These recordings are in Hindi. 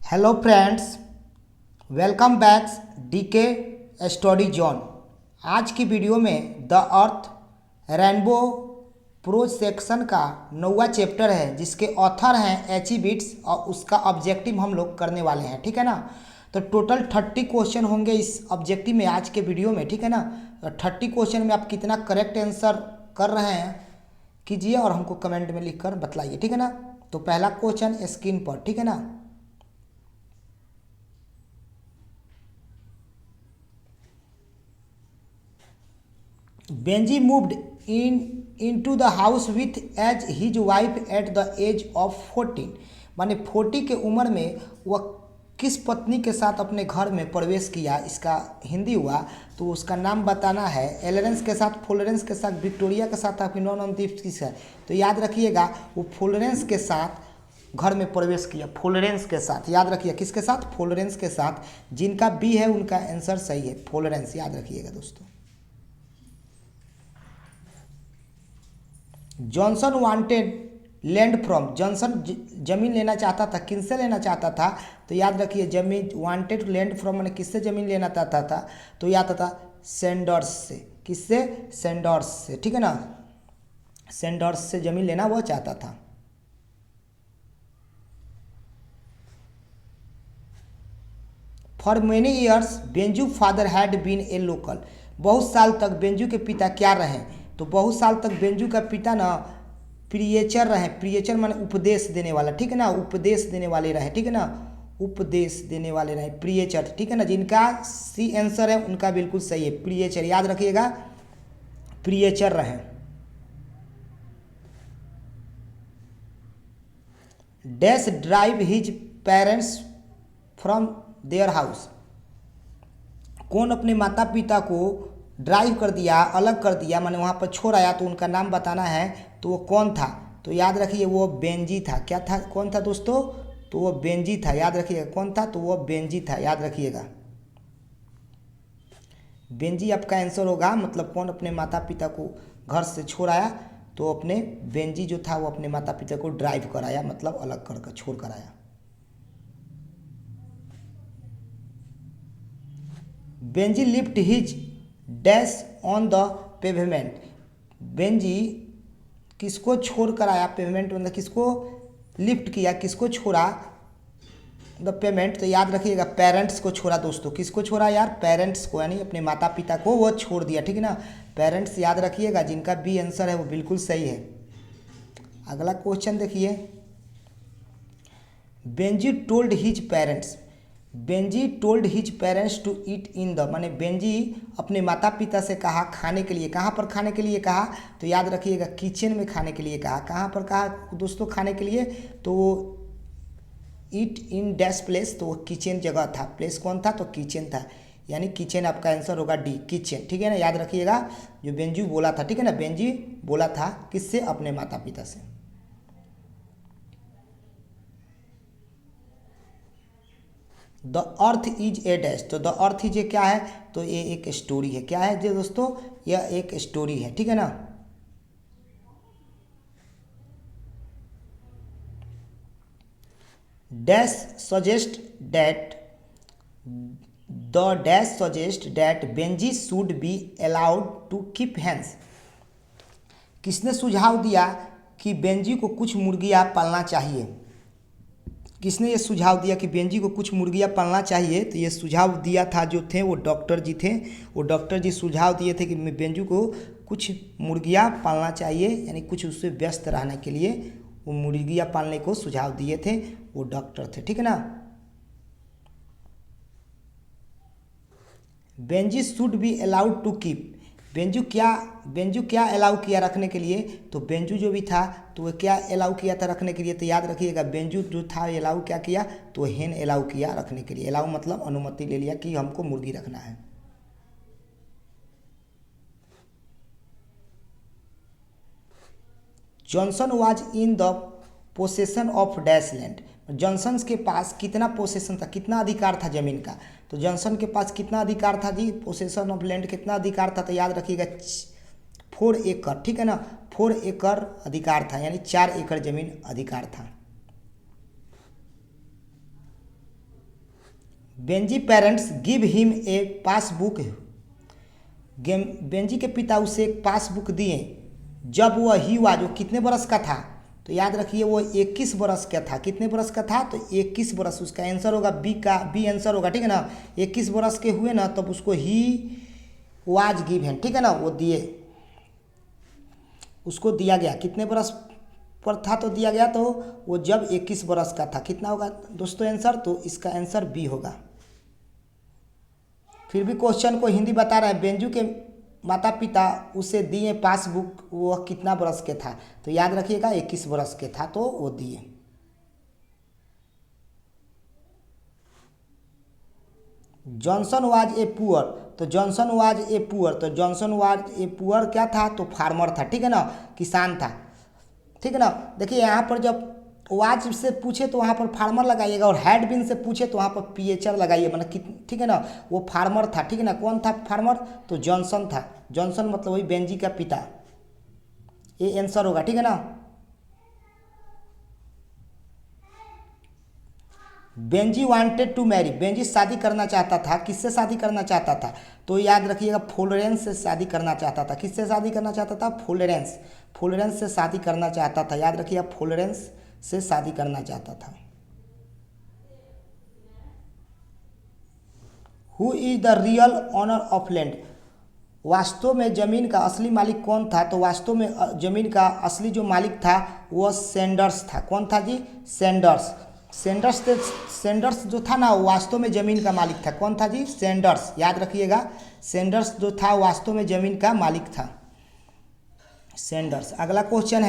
Hello friends, welcome back DK study zone. आज की वीडियो में the earth rainbow prose section का 9वां चैप्टर है, जिसके ऑथर हैं एच ई बिट्स, और उसका ऑब्जेक्टिव हम लोग करने वाले हैं। ठीक है ना। तो टोटल 30 क्वेश्चन होंगे इस ऑब्जेक्टिव में आज के वीडियो में। ठीक है ना। तो 30 क्वेश्चन में आप कितना करेक्ट आंसर कर रहे हैं कीजिए और हमको कमेंट में लिख कर बतलाइए। ठीक है ना। तो पहला क्वेश्चन स्क्रीन पर, ठीक है ना। Benji moved into the house with as his wife at the age of 14। माने 40 के उम्र में वह किस पत्नी के साथ अपने घर में प्रवेश किया, इसका हिंदी हुआ तो उसका नाम बताना है। एलरेंस के साथ, फ्लोरेंस के साथ, विक्टोरिया के साथ, आपकी नॉन किस है। तो याद रखिएगा वो फ्लोरेंस के साथ घर में प्रवेश किया। फ्लोरेंस के साथ याद रखिए, किसके साथ? फ्लोरेंस के साथ। जिनका बी है उनका आंसर सही है, फ्लोरेंस। याद रखिएगा दोस्तों। Johnson wanted land from, Johnson जमीन लेना चाहता था, किससे लेना चाहता था? तो याद रखिए जमीन, वांटेड लैंड फ्रॉम मैंने किससे जमीन लेना चाहता था? तो याद था सेंडर्स से। किससे? सेंडर्स से। ठीक है ना। सेंडर्स से जमीन लेना वो चाहता था। For many years Benjy father had been a local. बहुत साल तक बेंजू के पिता क्या रहे? तो बहुत साल तक बेंजू का पिता ना प्रिएचर रहे। प्रिएचर माने उपदेश देने वाला। ठीक है ना। उपदेश देने वाले रहे। ठीक है ना। उपदेश देने वाले रहे, प्रिएचर। ठीक है ना। जिनका सी आंसर है उनका बिल्कुल सही है, प्रिएचर। याद रखिएगा प्रिएचर रहे। Dash drive his parents from their house. कौन अपने माता पिता को ड्राइव कर दिया, अलग कर दिया, माने वहाँ पर छोड़ आया, तो उनका नाम बताना है। तो वो कौन था? तो याद रखिए वो बेंजी था। क्या था? कौन था दोस्तों? तो वो बेंजी था। याद रखिएगा कौन था? तो वो बेंजी था। याद रखिएगा बेंजी आपका आंसर होगा। मतलब कौन अपने माता पिता को घर से छोड़ आया? तो अपने बेंजी जो था वो अपने माता पिता को ड्राइव कराया, मतलब अलग कर छोड़ कर आया। Benji lift his dash on the pavement. Benji किसको छोड़ कर आया? पेवमेंट मतलब किसको लिफ्ट किया, किसको छोड़ा? The payment. तो याद रखिएगा पेरेंट्स को छोड़ा दोस्तों। किसको छोड़ा यार? पेरेंट्स को, यानी अपने माता पिता को वो छोड़ दिया। ठीक है ना। पेरेंट्स याद रखिएगा। जिनका बी आंसर है वो बिल्कुल सही है। अगला क्वेश्चन देखिए। Benjy told his parents. Benjy told his parents to eat in the, माने बेंजी अपने माता पिता से कहा खाने के लिए। कहाँ पर खाने के लिए कहा? तो याद रखिएगा किचन में खाने के लिए कहा। कहाँ पर कहा दोस्तों खाने के लिए? तो ईट इन डैश प्लेस, तो वो किचन जगह था। प्लेस कौन था? तो किचन था। यानी किचन आपका आंसर होगा डी, किचन। ठीक है ना। याद रखिएगा जो बेंजू बोला था। ठीक है ना। बेंजी बोला था किससे? अपने माता पिता से। The earth is a dash. तो द अर्थ इज ए क्या है? तो ये एक स्टोरी है। क्या है जो दोस्तों? यह एक स्टोरी है। ठीक है ना। Dash suggest that, the dash suggest that Benjy should be allowed to keep hens. किसने सुझाव दिया कि बेंजी को कुछ मुर्गियाँ पालना चाहिए? किसने ये सुझाव दिया कि बेंजी को कुछ मुर्गियाँ पालना चाहिए? तो ये सुझाव दिया था जो थे वो डॉक्टर जी थे। वो डॉक्टर जी सुझाव दिए थे कि बेंजू को कुछ मुर्गियाँ पालना चाहिए, यानी कुछ उससे व्यस्त रहने के लिए वो मुर्गियाँ पालने को सुझाव दिए थे। वो डॉक्टर थे। ठीक है ना। Benjy should be allowed to keep. Benjy क्या अलाउ किया रखने के लिए? तो बेंजू जो भी था तो वह क्या अलाउ किया था रखने के लिए? तो याद रखिएगा बेंजू जो था अलाउ क्या किया? तो हेन अलाउ किया रखने के लिए। अलाउ मतलब अनुमति ले लिया कि हमको मुर्गी रखना है। Johnson was in the possession of dash land. Johnson के पास कितना पोसेशन था, कितना अधिकार था जमीन का? तो जॉनसन के पास कितना अधिकार था जी? पोसेशन ऑफ लैंड कितना अधिकार था? तो याद रखिएगा 4 एकड़। ठीक है ना। 4 एकड़ अधिकार था, यानी 4 एकड़ जमीन अधिकार था। Benji parents give him a passbook. Benji के पिता उसे एक पासबुक दिए जब वह ही हुआ जो कितने बरस का था, तो याद रखिए वो 21 बरस का था। कितने बरस का था, तो 21 बरस। उसका आंसर होगा बी आंसर होगा, ठीक है ना। 21 बरस के हुए ना तब उसको ही वाज गिवन, ठीक है ना, वो दिए, उसको दिया गया। कितने बरस पर था तो दिया गया, तो वो जब 21 बरस का था। कितना होगा दोस्तों आंसर, तो इसका आंसर बी होगा। फिर भी क्वेश्चन को हिंदी बता रहे हैं। बेंजू के माता पिता उसे दिए पासबुक, वह कितना बरस के था, तो याद रखिएगा 21 बरस के था तो वो दिए। जॉनसन वाज ए पुअर, तो जॉनसन वाज ए पुअर, तो जॉनसन वाज ए पुअर क्या था, तो फार्मर था, ठीक है ना, किसान था, ठीक है ना। देखिए यहाँ पर जब वाज से पूछे तो वहाँ पर फार्मर लगाइएगा, और हैड बीन से पूछे तो वहाँ पर पीएचआर लगाइए, मतलब ठीक है ना, वो फार्मर था, ठीक है ना। कौन था फार्मर, तो जॉनसन था। जॉनसन मतलब वही बेंजी का पिता, ये आंसर होगा, ठीक है ना। Benjy wanted to marry, Benjy शादी करना चाहता था। किससे शादी करना चाहता था, तो याद रखिएगा फ्लोरेंस से शादी करना चाहता था। किससे शादी करना चाहता था, फ्लोरेंस, फ्लोरेंस से शादी करना चाहता था। याद रखिएगा फ्लोरेंस से शादी करना चाहता था। Who is the real owner of land, वास्तव में ज़मीन का असली मालिक कौन था, तो वास्तव में ज़मीन का असली जो मालिक था वो सेंडर्स था। कौन था जी, सेंडर्स। सेंडर्स जो था ना वास्तव में ज़मीन का मालिक था। कौन था जी, सेंडर्स। याद रखिएगा सेंडर्स जो था वास्तव में ज़मीन का मालिक था, सेंडर्स। अगला क्वेश्चन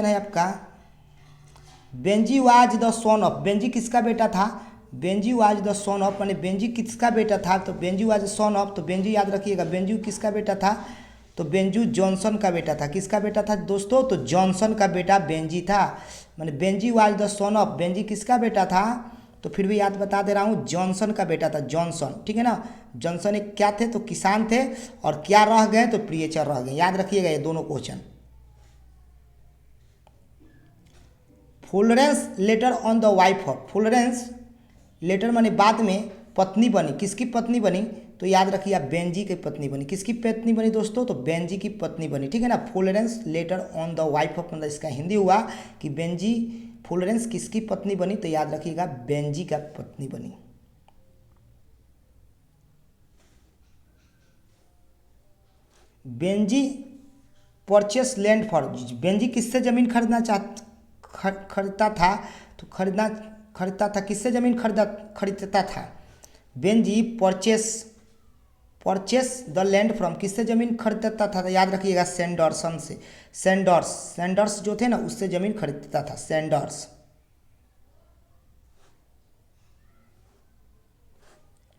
है आपका, Benji was the son of, Benji किसका बेटा था, Benji was the son of, माने बेंजी किसका बेटा था, तो बेंजी वाज सन ऑफ, तो बेंजी याद रखिएगा बेंजू किसका बेटा था, तो बेंजू जॉनसन का बेटा था। किसका बेटा था दोस्तों, तो जॉनसन का बेटा बेंजी था। माने Benji was the son of, Benji किसका बेटा था, तो फिर भी याद बता दे रहा हूँ जॉनसन का बेटा था, जॉनसन, ठीक है ना। जॉनसन एक क्या थे, तो किसान थे, और क्या रह गए, तो प्रिएचर रह गए। याद रखिएगा ये दोनों question. Florence later on the wife of, Florence later माने बाद में पत्नी बनी। किसकी पत्नी बनी, तो याद रखिए आप बेंजी की पत्नी बनी। किसकी पत्नी बनी दोस्तों, तो बेंजी की पत्नी बनी, ठीक है ना। Florence later on the wife of, मतलब इसका हिंदी हुआ कि बेंजी, फ्लोरेंस किसकी पत्नी बनी, तो याद रखिएगा बेंजी का पत्नी बनी। Benji purchase land for, Benji किससे ज़मीन खरीदता था, तो खरीदता था किससे ज़मीन खरीदता था, Benji purchase the land from, किससे ज़मीन खरीदता था, तो याद रखिएगा सेंडर्सन से। सेंडर्स जो थे ना उससे ज़मीन खरीदता था, Sanders.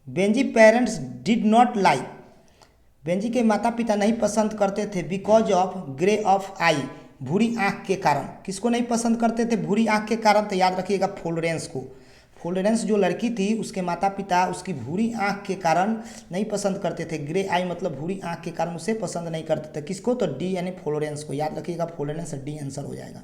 Benjy parents did not like, Benjy के माता पिता नहीं पसंद करते थे, because of grey of eye, भूरी आँख के कारण। किसको नहीं पसंद करते थे, भूरी आँख के कारण, तो याद रखिएगा फ्लोरेंस को। फ्लोरेंस जो लड़की थी उसके माता पिता उसकी भूरी आँख के कारण नहीं पसंद करते थे। ग्रे आई मतलब भूरी आँख के कारण उसे पसंद नहीं करते थे। किसको, तो डी यानी फ्लोरेंस को। याद रखिएगा फ्लोरेंस, डी आंसर हो जाएगा।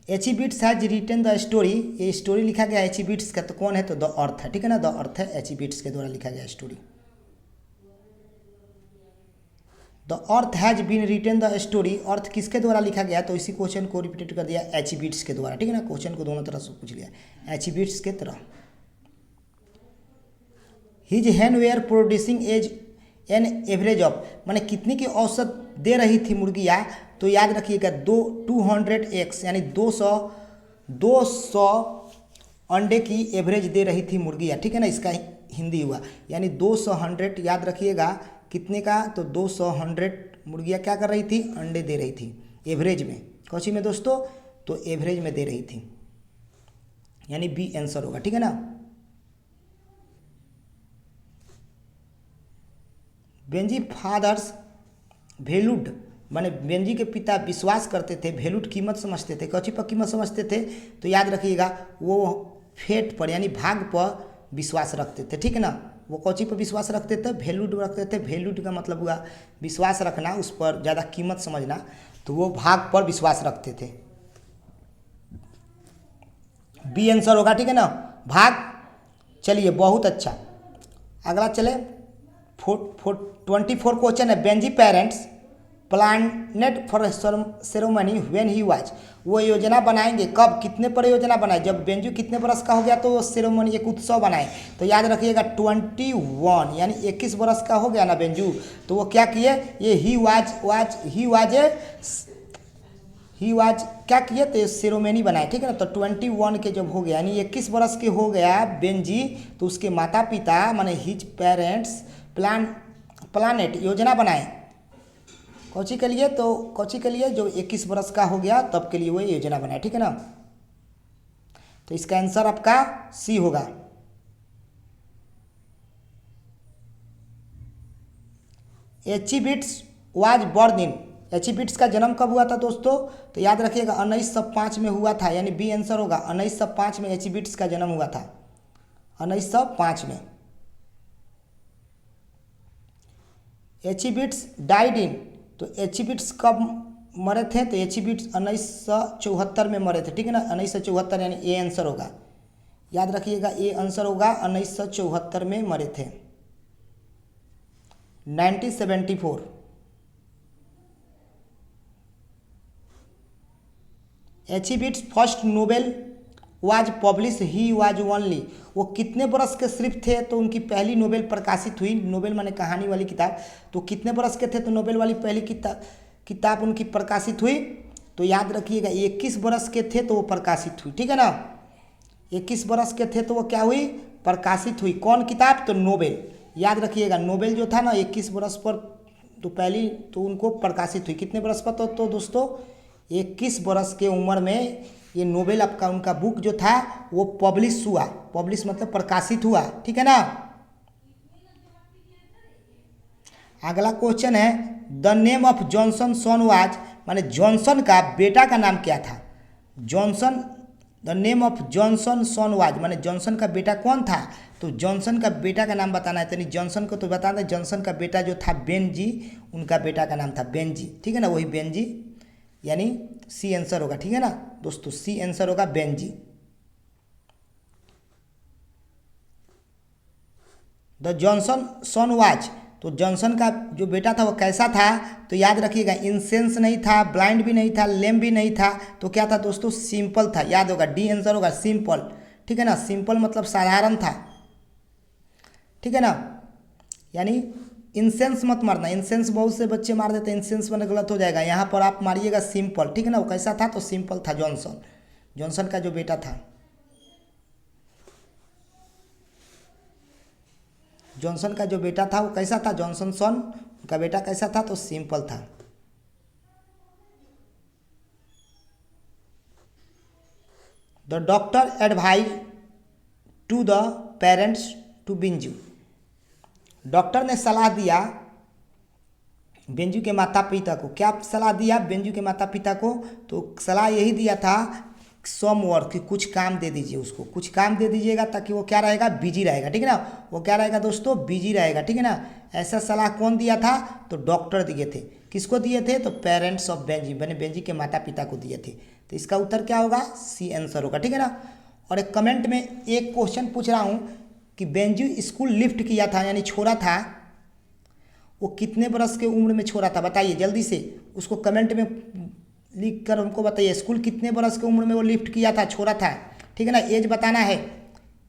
एचिबिट्स हैज रिटन द स्टोरी, ये स्टोरी लिखा गया एचिबिट्स का, तो कौन है, तो द अर्थ है, ठीक है ना, द अर्थ है, एचिबिट्स के द्वारा लिखा गया story. The earth has been written the story, earth किसके द्वारा लिखा गया, तो इसी क्वेश्चन को रिपीट कर दिया एचिबिट्स के द्वारा, ठीक है ना। क्वेश्चन को दोनों तरह से पूछ लिया, एचिबिट्स के तरह। His hens were producing as an average of, माने कितनी की औसत दे रही थी मुर्गियाँ, तो याद रखिएगा 200 एक्स यानी 200 अंडे की एवरेज दे रही थी मुर्गियाँ, ठीक है ना। इसका हिंदी हुआ यानी 200 याद रखिएगा कितने का, तो 200 मुर्गियाँ क्या कर रही थी, अंडे दे रही थी एवरेज में। कौची में दोस्तों, तो एवरेज में दे रही थी, यानी बी आंसर होगा, ठीक है ना। बेंजी फादर्स वैल्यूड, माने बेंजी के पिता विश्वास करते थे, वैल्यूड कीमत समझते थे। कौची पर कीमत समझते थे, तो याद रखिएगा वो फेट पर यानी भाग पर विश्वास रखते थे, ठीक है ना। वो कौची पर विश्वास रखते थे, वैल्यूड रखते थे। वैल्यूड का मतलब हुआ विश्वास रखना, उस पर ज़्यादा कीमत समझना। तो वो भाग पर विश्वास रखते थे। बी आंसर होगा, ठीक है ना, भाग। चलिए बहुत अच्छा, अगला चले 24 क्वेश्चन है। Benjy parents planned for ceremony when he was, वो योजना बनाएंगे कब, कितने पर योजना बनाए, जब बेंजू कितने बरस का हो गया तो वो सेरेमनी एक उत्सव बनाए। तो याद रखिएगा 21 यानी 21 बरस का हो गया ना बेंजू, तो वो क्या किए, ये ही वाज क्या किए, तो सेरेमनी बनाए, ठीक है ना। तो 21 के जब हो गया यानी 21 बरस के हो गया बेंजी, तो उसके माता पिता माने हिज पेरेंट्स प्लानेट योजना बनाए कोची के लिए, तो कोची के लिए जो 21 बरस का हो गया तब के लिए वो योजना बनाए, ठीक है ना। तो इसका आंसर आपका सी होगा। एचिबिट्स वाज बॉर्न इन, एचिबिट्स का जन्म कब हुआ था दोस्तों, तो याद रखिएगा 1905 में हुआ था, यानी बी आंसर होगा। 1905 में एचिबिट्स का जन्म हुआ था, 1905 में। एचिबिट्स डाइड इन, तो एचिबिट्स कब मरे थे, तो एचिबिट्स 1974 में मरे थे, ठीक है ना। 1974 यानी ए आंसर होगा, याद रखिएगा ए आंसर होगा। 1974 में मरे थे। 1974 exhibits first novel was publish he was only, वो कितने बरस के सिर्फ थे तो उनकी पहली नोबेल प्रकाशित हुई। नोबेल माने कहानी वाली किताब, तो कितने बरस के थे तो नोबेल वाली पहली किताब उनकी प्रकाशित हुई, तो याद रखिएगा 21 बरस के थे तो वो प्रकाशित हुई, ठीक है ना। 21 बरस के थे तो वो क्या हुई, प्रकाशित हुई। कौन किताब, तो नोबेल, याद रखिएगा नोबेल जो था ना 21 बरस पर तो पहली तो उनको प्रकाशित हुई। कितने बरस पर, तो दोस्तों 21 बरस के उम्र में ये नोबेल आपका उनका बुक जो था वो पब्लिश हुआ। पब्लिश मतलब प्रकाशित हुआ, ठीक है ना। अगला क्वेश्चन है the name of Johnson son was, माने जॉनसन का बेटा का नाम क्या था। Johnson, the name of Johnson son was माने जॉनसन का बेटा कौन था, तो जॉनसन का बेटा का नाम बताना है। तो नहीं जॉनसन को तो बता दें, जॉनसन का बेटा जो था बेनजी, उनका बेटा का नाम था बेनजी, ठीक है ना, वही बेनजी, यानी सी आंसर होगा, ठीक है ना दोस्तों, सी आंसर होगा बेनजी। द जॉनसन सन वाज, तो जॉनसन का जो बेटा था वो कैसा था, तो याद रखिएगा इंसेंस नहीं था, ब्लाइंड भी नहीं था, लेम भी नहीं था, तो क्या था दोस्तों, सिंपल था। याद होगा डी आंसर होगा सिंपल, ठीक है ना। सिंपल मतलब साधारण था, ठीक है ना। यानी इंसेंस मत मारना, इंसेंस बहुत से बच्चे मार देते हैं, इंसेंस मैंने गलत हो जाएगा, यहाँ पर आप मारिएगा सिंपल, ठीक है ना। वो कैसा था, तो सिंपल था जॉनसन, जॉनसन का जो बेटा था, जॉनसन का जो बेटा था वो कैसा था, जॉनसन सन का बेटा कैसा था, तो सिंपल था। The doctor advise to the parents to Benjy, doctor ने सलाह दिया बेंजू के माता पिता को। क्या सलाह दिया बेंजू के माता पिता को, तो सलाह यही दिया था सम वर्क, कि कुछ काम दे दीजिए उसको, कुछ काम दे दीजिएगा ताकि वो क्या रहेगा, बिजी रहेगा, ठीक है ना। वो क्या रहेगा दोस्तों, बिजी रहेगा, ठीक है ना। ऐसा सलाह कौन दिया था, तो डॉक्टर दिए थे। किसको दिए थे, तो पेरेंट्स ऑफ बेंजी, मैंने बेंजी के माता पिता को दिए थे। तो इसका उत्तर क्या होगा, सी आंसर होगा, ठीक है ना। और एक कमेंट में एक क्वेश्चन पूछ रहा हूँ कि बेंजू स्कूल लिफ्ट किया था यानी छोड़ा था, वो कितने बरस के उम्र में छोड़ा था, बताइए जल्दी से, उसको कमेंट में लिख कर हमको बताइए। स्कूल कितने बरस की उम्र में वो लिफ्ट किया था, छोड़ा था, ठीक है ना। एज बताना है,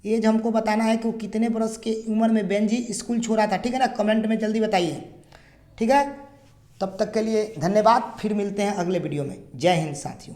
एज हमको बताना है कि वो कितने बरस की उम्र में बेंजी स्कूल छोड़ा था, ठीक है ना। कमेंट में जल्दी बताइए, ठीक है। तब तक के लिए धन्यवाद, फिर मिलते हैं अगले वीडियो में। जय हिंद साथियों।